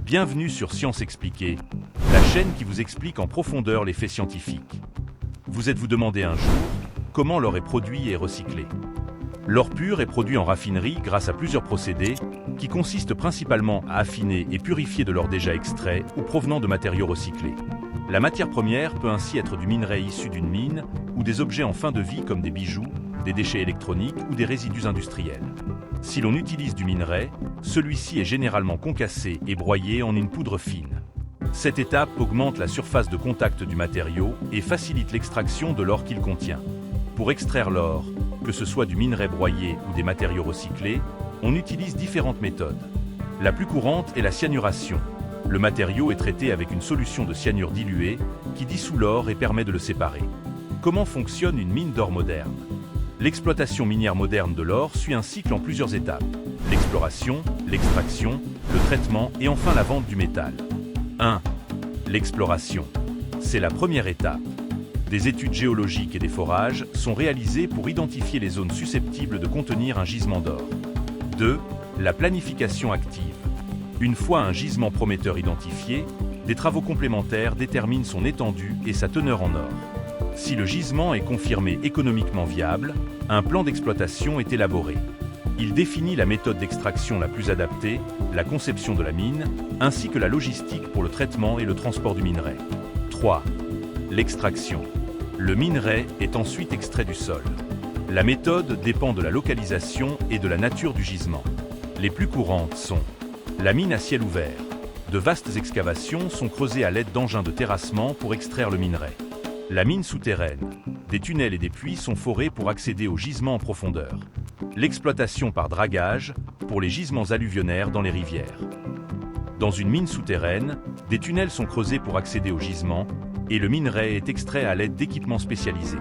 Bienvenue sur Science Expliquée, la chaîne qui vous explique en profondeur les faits scientifiques. Vous êtes-vous demandé un jour comment l'or est produit et recyclé? L'or pur est produit en raffinerie grâce à plusieurs procédés qui consistent principalement à affiner et purifier de l'or déjà extrait ou provenant de matériaux recyclés. La matière première peut ainsi être du minerai issu d'une mine ou des objets en fin de vie comme des bijoux, des déchets électroniques ou des résidus industriels. Si l'on utilise du minerai, celui-ci est généralement concassé et broyé en une poudre fine. Cette étape augmente la surface de contact du matériau et facilite l'extraction de l'or qu'il contient. Pour extraire l'or, que ce soit du minerai broyé ou des matériaux recyclés, on utilise différentes méthodes. La plus courante est la cyanuration. Le matériau est traité avec une solution de cyanure diluée qui dissout l'or et permet de le séparer. Comment fonctionne une mine d'or moderne? L'exploitation minière moderne de l'or suit un cycle en plusieurs étapes. L'exploration, l'extraction, le traitement et enfin la vente du métal. 1. L'exploration. C'est la première étape. Des études géologiques et des forages sont réalisés pour identifier les zones susceptibles de contenir un gisement d'or. 2. La planification active. Une fois un gisement prometteur identifié, des travaux complémentaires déterminent son étendue et sa teneur en or. Si le gisement est confirmé économiquement viable, un plan d'exploitation est élaboré. Il définit la méthode d'extraction la plus adaptée, la conception de la mine, ainsi que la logistique pour le traitement et le transport du minerai. 3. L'extraction. Le minerai est ensuite extrait du sol. La méthode dépend de la localisation et de la nature du gisement. Les plus courantes sont la mine à ciel ouvert. De vastes excavations sont creusées à l'aide d'engins de terrassement pour extraire le minerai. La mine souterraine. Des tunnels et des puits sont forés pour accéder aux gisements en profondeur. L'exploitation par dragage pour les gisements alluvionnaires dans les rivières. Dans une mine souterraine, des tunnels sont creusés pour accéder aux gisements et le minerai est extrait à l'aide d'équipements spécialisés.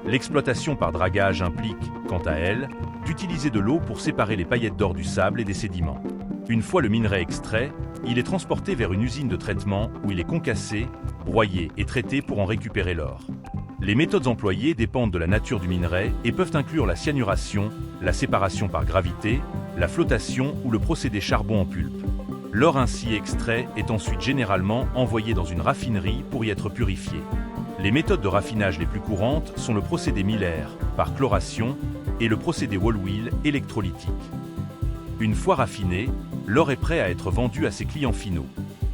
L'exploitation par dragage implique, quant à elle, d'utiliser de l'eau pour séparer les paillettes d'or du sable et des sédiments. Une fois le minerai extrait, il est transporté vers une usine de traitement où il est concassé, broyé et traité pour en récupérer l'or. Les méthodes employées dépendent de la nature du minerai et peuvent inclure la cyanuration, la séparation par gravité, la flottation ou le procédé charbon en pulpe. L'or ainsi extrait est ensuite généralement envoyé dans une raffinerie pour y être purifié. Les méthodes de raffinage les plus courantes sont le procédé Miller, par chloration, et le procédé Wohlwill, électrolytique. Une fois raffiné, l'or est prêt à être vendu à ses clients finaux.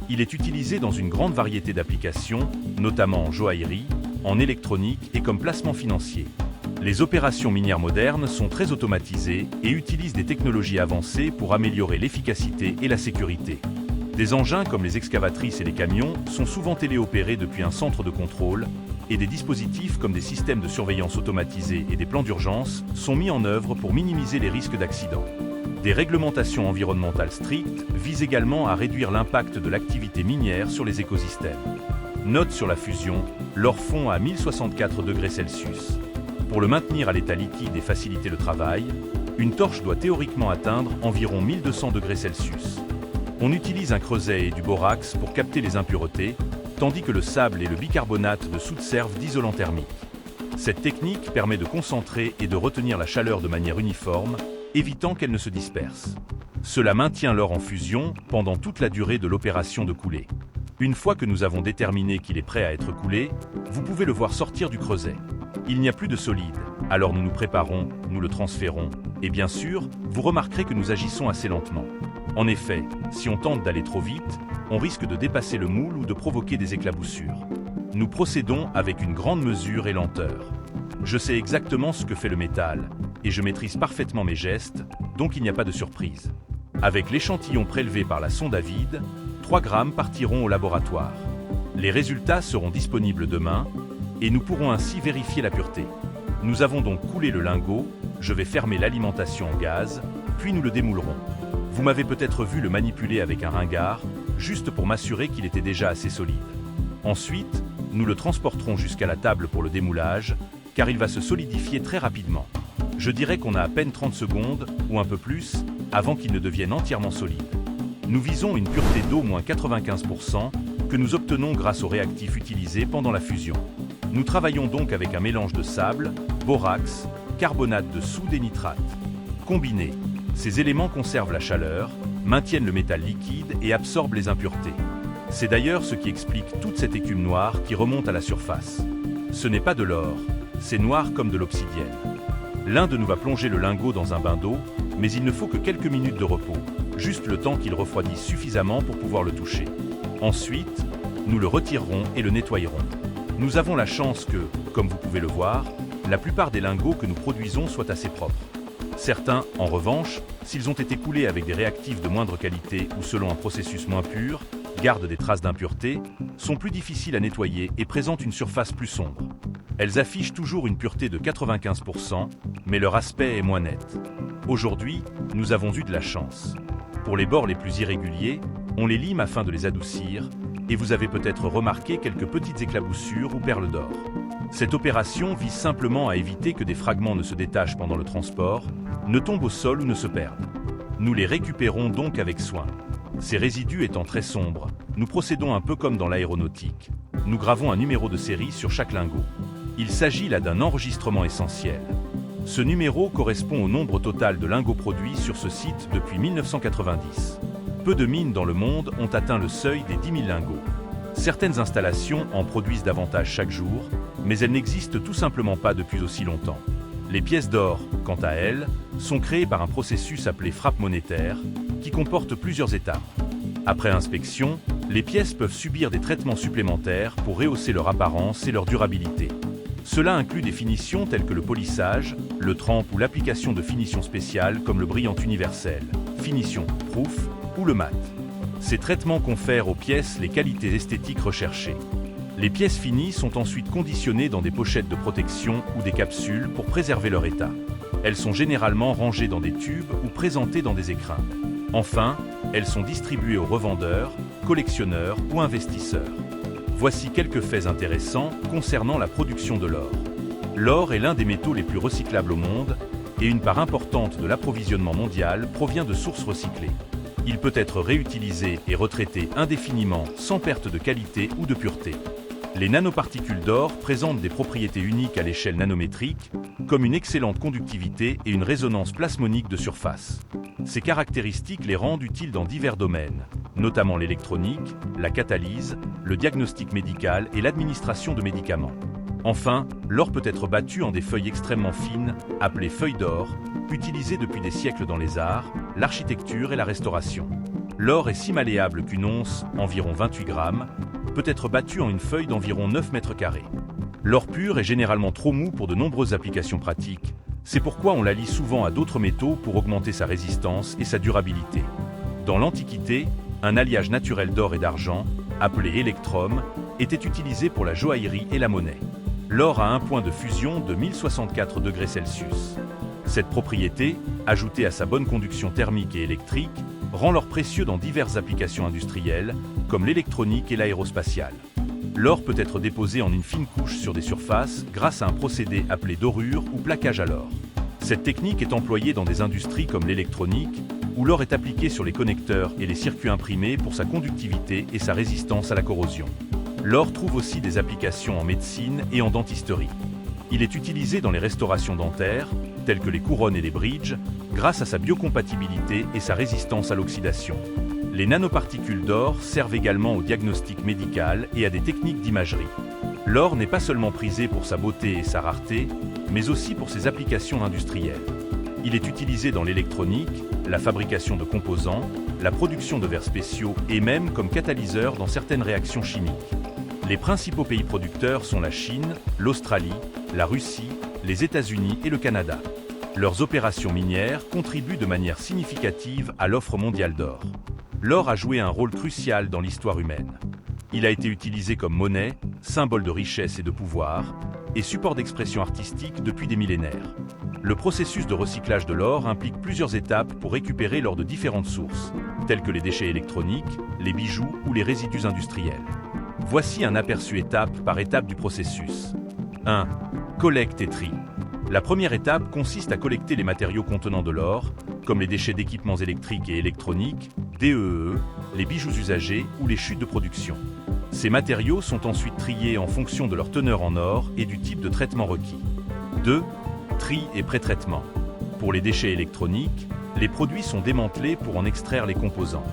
Il est utilisé dans une grande variété d'applications, notamment en joaillerie, en électronique et comme placement financier. Les opérations minières modernes sont très automatisées et utilisent des technologies avancées pour améliorer l'efficacité et la sécurité. Des engins comme les excavatrices et les camions sont souvent téléopérés depuis un centre de contrôle et des dispositifs comme des systèmes de surveillance automatisés et des plans d'urgence sont mis en œuvre pour minimiser les risques d'accident. Des réglementations environnementales strictes visent également à réduire l'impact de l'activité minière sur les écosystèmes. Note sur la fusion, l'or fond à 1064 degrés Celsius. Pour le maintenir à l'état liquide et faciliter le travail, une torche doit théoriquement atteindre environ 1200 degrés Celsius. On utilise un creuset et du borax pour capter les impuretés, tandis que le sable et le bicarbonate de soude servent d'isolant thermique. Cette technique permet de concentrer et de retenir la chaleur de manière uniforme, évitant qu'elle ne se disperse. Cela maintient l'or en fusion pendant toute la durée de l'opération de coulée. Une fois que nous avons déterminé qu'il est prêt à être coulé, vous pouvez le voir sortir du creuset. Il n'y a plus de solide, alors nous nous préparons, nous le transférons, et bien sûr, vous remarquerez que nous agissons assez lentement. En effet, si on tente d'aller trop vite, on risque de dépasser le moule ou de provoquer des éclaboussures. Nous procédons avec une grande mesure et lenteur. Je sais exactement ce que fait le métal, et je maîtrise parfaitement mes gestes, donc il n'y a pas de surprise. Avec l'échantillon prélevé par la sonde à vide, 3 grammes partiront au laboratoire. Les résultats seront disponibles demain, et nous pourrons ainsi vérifier la pureté. Nous avons donc coulé le lingot, je vais fermer l'alimentation en gaz, puis nous le démoulerons. Vous m'avez peut-être vu le manipuler avec un ringard, juste pour m'assurer qu'il était déjà assez solide. Ensuite, nous le transporterons jusqu'à la table pour le démoulage, car il va se solidifier très rapidement. Je dirais qu'on a à peine 30 secondes, ou un peu plus, avant qu'il ne devienne entièrement solide. Nous visons une pureté d'au moins 95% que nous obtenons grâce aux réactifs utilisés pendant la fusion. Nous travaillons donc avec un mélange de sable, borax, carbonate de soude et nitrate. Combinés, ces éléments conservent la chaleur, maintiennent le métal liquide et absorbent les impuretés. C'est d'ailleurs ce qui explique toute cette écume noire qui remonte à la surface. Ce n'est pas de l'or, c'est noir comme de l'obsidienne. L'un de nous va plonger le lingot dans un bain d'eau, mais il ne faut que quelques minutes de repos, juste le temps qu'il refroidisse suffisamment pour pouvoir le toucher. Ensuite, nous le retirerons et le nettoyerons. Nous avons la chance que, comme vous pouvez le voir, la plupart des lingots que nous produisons soient assez propres. Certains, en revanche, s'ils ont été coulés avec des réactifs de moindre qualité ou selon un processus moins pur, gardent des traces d'impureté, sont plus difficiles à nettoyer et présentent une surface plus sombre. Elles affichent toujours une pureté de 95%, mais leur aspect est moins net. Aujourd'hui, nous avons eu de la chance. Pour les bords les plus irréguliers, on les lime afin de les adoucir, et vous avez peut-être remarqué quelques petites éclaboussures ou perles d'or. Cette opération vise simplement à éviter que des fragments ne se détachent pendant le transport, ne tombent au sol ou ne se perdent. Nous les récupérons donc avec soin. Ces résidus étant très sombres, nous procédons un peu comme dans l'aéronautique. Nous gravons un numéro de série sur chaque lingot. Il s'agit là d'un enregistrement essentiel. Ce numéro correspond au nombre total de lingots produits sur ce site depuis 1990. Peu de mines dans le monde ont atteint le seuil des 10 000 lingots. Certaines installations en produisent davantage chaque jour, mais elles n'existent tout simplement pas depuis aussi longtemps. Les pièces d'or, quant à elles, sont créées par un processus appelé frappe monétaire, qui comporte plusieurs étapes. Après inspection, les pièces peuvent subir des traitements supplémentaires pour rehausser leur apparence et leur durabilité. Cela inclut des finitions telles que le polissage, le trempe ou l'application de finitions spéciales comme le brillant universel, finition proof ou le mat. Ces traitements confèrent aux pièces les qualités esthétiques recherchées. Les pièces finies sont ensuite conditionnées dans des pochettes de protection ou des capsules pour préserver leur état. Elles sont généralement rangées dans des tubes ou présentées dans des écrins. Enfin, elles sont distribuées aux revendeurs, collectionneurs ou investisseurs. Voici quelques faits intéressants concernant la production de l'or. L'or est l'un des métaux les plus recyclables au monde et une part importante de l'approvisionnement mondial provient de sources recyclées. Il peut être réutilisé et retraité indéfiniment sans perte de qualité ou de pureté. Les nanoparticules d'or présentent des propriétés uniques à l'échelle nanométrique, comme une excellente conductivité et une résonance plasmonique de surface. Ces caractéristiques les rendent utiles dans divers domaines, notamment l'électronique, la catalyse, le diagnostic médical et l'administration de médicaments. Enfin, l'or peut être battu en des feuilles extrêmement fines, appelées feuilles d'or, utilisées depuis des siècles dans les arts, l'architecture et la restauration. L'or est si malléable qu'une once, environ 28 grammes, peut être battue en une feuille d'environ 9 mètres carrés. L'or pur est généralement trop mou pour de nombreuses applications pratiques, c'est pourquoi on l'allie souvent à d'autres métaux pour augmenter sa résistance et sa durabilité. Dans l'Antiquité, un alliage naturel d'or et d'argent, appelé électrum, était utilisé pour la joaillerie et la monnaie. L'or a un point de fusion de 1064 degrés Celsius. Cette propriété, ajoutée à sa bonne conduction thermique et électrique, rend l'or précieux dans diverses applications industrielles, comme l'électronique et l'aérospatiale. L'or peut être déposé en une fine couche sur des surfaces grâce à un procédé appelé dorure ou plaquage à l'or. Cette technique est employée dans des industries comme l'électronique, où l'or est appliqué sur les connecteurs et les circuits imprimés pour sa conductivité et sa résistance à la corrosion. L'or trouve aussi des applications en médecine et en dentisterie. Il est utilisé dans les restaurations dentaires, telles que les couronnes et les bridges, grâce à sa biocompatibilité et sa résistance à l'oxydation. Les nanoparticules d'or servent également au diagnostic médical et à des techniques d'imagerie. L'or n'est pas seulement prisé pour sa beauté et sa rareté, mais aussi pour ses applications industrielles. Il est utilisé dans l'électronique, la fabrication de composants, la production de verres spéciaux et même comme catalyseur dans certaines réactions chimiques. Les principaux pays producteurs sont la Chine, l'Australie, la Russie, les États-Unis et le Canada. Leurs opérations minières contribuent de manière significative à l'offre mondiale d'or. L'or a joué un rôle crucial dans l'histoire humaine. Il a été utilisé comme monnaie, symbole de richesse et de pouvoir, et support d'expression artistique depuis des millénaires. Le processus de recyclage de l'or implique plusieurs étapes pour récupérer l'or de différentes sources, telles que les déchets électroniques, les bijoux ou les résidus industriels. Voici un aperçu étape par étape du processus. 1. Collecte et tri. La première étape consiste à collecter les matériaux contenant de l'or, comme les déchets d'équipements électriques et électroniques, DEE, les bijoux usagés ou les chutes de production. Ces matériaux sont ensuite triés en fonction de leur teneur en or et du type de traitement requis. 2. Tri et pré-traitement. Pour les déchets électroniques, Les produits sont démantelés pour en extraire les composants.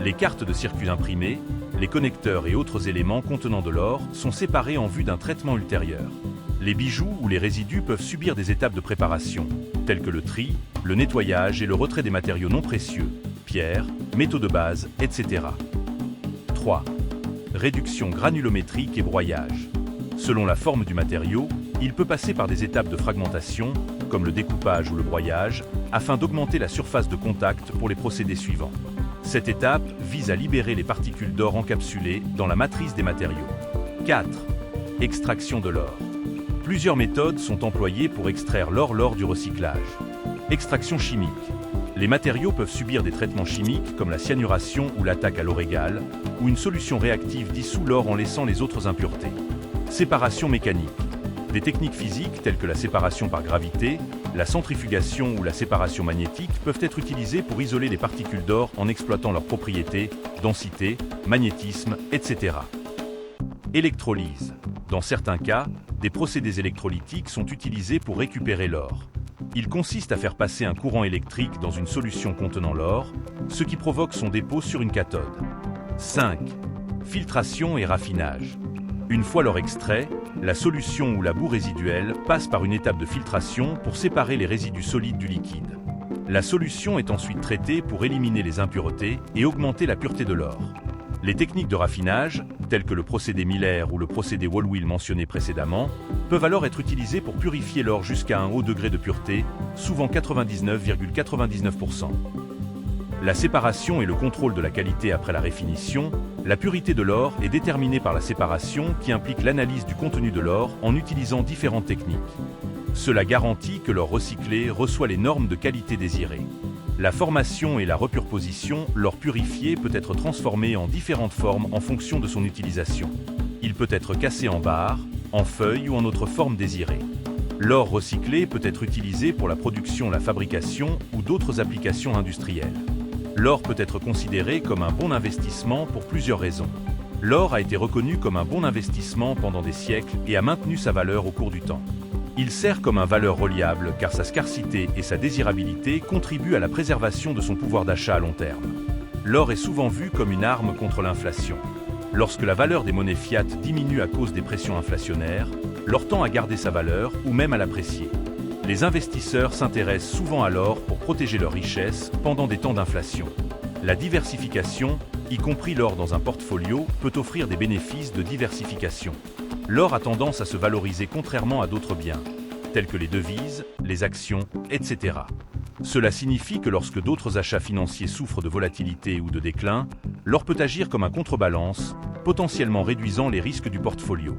Les cartes de circuit imprimées, les connecteurs et autres éléments contenant de l'or sont séparés en vue d'un traitement ultérieur. Les bijoux ou les résidus peuvent subir des étapes de préparation, telles que le tri, le nettoyage et le retrait des matériaux non précieux, pierres, métaux de base, etc. 3. Réduction granulométrique et broyage. Selon la forme du matériau, il peut passer par des étapes de fragmentation, comme le découpage ou le broyage, afin d'augmenter la surface de contact pour les procédés suivants. Cette étape vise à libérer les particules d'or encapsulées dans la matrice des matériaux. 4. Extraction de l'or. Plusieurs méthodes sont employées pour extraire l'or lors du recyclage. Extraction chimique. Les matériaux peuvent subir des traitements chimiques comme la cyanuration ou l'attaque à l'or égal, où une solution réactive dissout l'or en laissant les autres impuretés. Séparation mécanique. Des techniques physiques telles que la séparation par gravité, la centrifugation ou la séparation magnétique peuvent être utilisées pour isoler les particules d'or en exploitant leurs propriétés, densité, magnétisme, etc. Électrolyse. Dans certains cas, des procédés électrolytiques sont utilisés pour récupérer l'or. Il consiste à faire passer un courant électrique dans une solution contenant l'or, ce qui provoque son dépôt sur une cathode. 5. Filtration et raffinage. Une fois l'or extrait, la solution ou la boue résiduelle passe par une étape de filtration pour séparer les résidus solides du liquide. La solution est ensuite traitée pour éliminer les impuretés et augmenter la pureté de l'or. Les techniques de raffinage, telles que le procédé Miller ou le procédé Wohlwill mentionné précédemment, peuvent alors être utilisées pour purifier l'or jusqu'à un haut degré de pureté, souvent 99,99%. La séparation et le contrôle de la qualité après la réfinition, la pureté de l'or est déterminée par la séparation qui implique l'analyse du contenu de l'or en utilisant différentes techniques. Cela garantit que l'or recyclé reçoit les normes de qualité désirées. La formation et la repurposition, l'or purifié peut être transformé en différentes formes en fonction de son utilisation. Il peut être cassé en barres, en feuilles ou en autre forme désirée. L'or recyclé peut être utilisé pour la production, la fabrication ou d'autres applications industrielles. L'or peut être considéré comme un bon investissement pour plusieurs raisons. L'or a été reconnu comme un bon investissement pendant des siècles et a maintenu sa valeur au cours du temps. Il sert comme un valeur reliable car sa scarcité et sa désirabilité contribuent à la préservation de son pouvoir d'achat à long terme. L'or est souvent vu comme une arme contre l'inflation. Lorsque la valeur des monnaies fiat diminue à cause des pressions inflationnaires, l'or tend à garder sa valeur ou même à l'apprécier. Les investisseurs s'intéressent souvent à l'or pour protéger leur richesse pendant des temps d'inflation. La diversification, y compris l'or dans un portfolio, peut offrir des bénéfices de diversification. L'or a tendance à se valoriser contrairement à d'autres biens, tels que les devises, les actions, etc. Cela signifie que lorsque d'autres achats financiers souffrent de volatilité ou de déclin, l'or peut agir comme un contrebalance, potentiellement réduisant les risques du portfolio.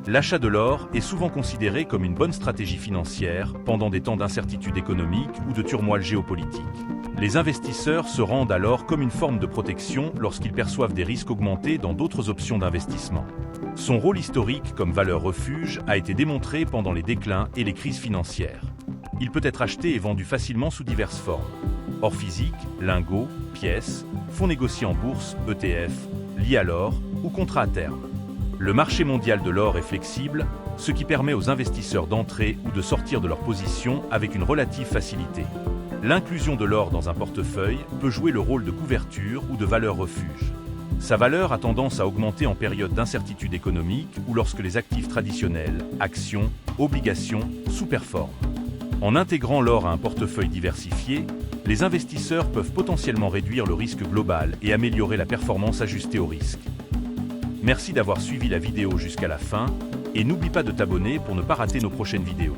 L'achat de l'or est souvent considéré comme une bonne stratégie financière pendant des temps d'incertitude économique ou de turmoil géopolitique. Les investisseurs se rendent alors comme une forme de protection lorsqu'ils perçoivent des risques augmentés dans d'autres options d'investissement. Son rôle historique comme valeur refuge a été démontré pendant les déclins et les crises financières. Il peut être acheté et vendu facilement sous diverses formes. Or physique, lingots, pièces, fonds négociés en bourse, ETF, liés à l'or ou contrats à terme. Le marché mondial de l'or est flexible, ce qui permet aux investisseurs d'entrer ou de sortir de leur position avec une relative facilité. L'inclusion de l'or dans un portefeuille peut jouer le rôle de couverture ou de valeur refuge. Sa valeur a tendance à augmenter en période d'incertitude économique ou lorsque les actifs traditionnels, actions, obligations, sous-performent. En intégrant l'or à un portefeuille diversifié, les investisseurs peuvent potentiellement réduire le risque global et améliorer la performance ajustée au risque. Merci d'avoir suivi la vidéo jusqu'à la fin et n'oublie pas de t'abonner pour ne pas rater nos prochaines vidéos.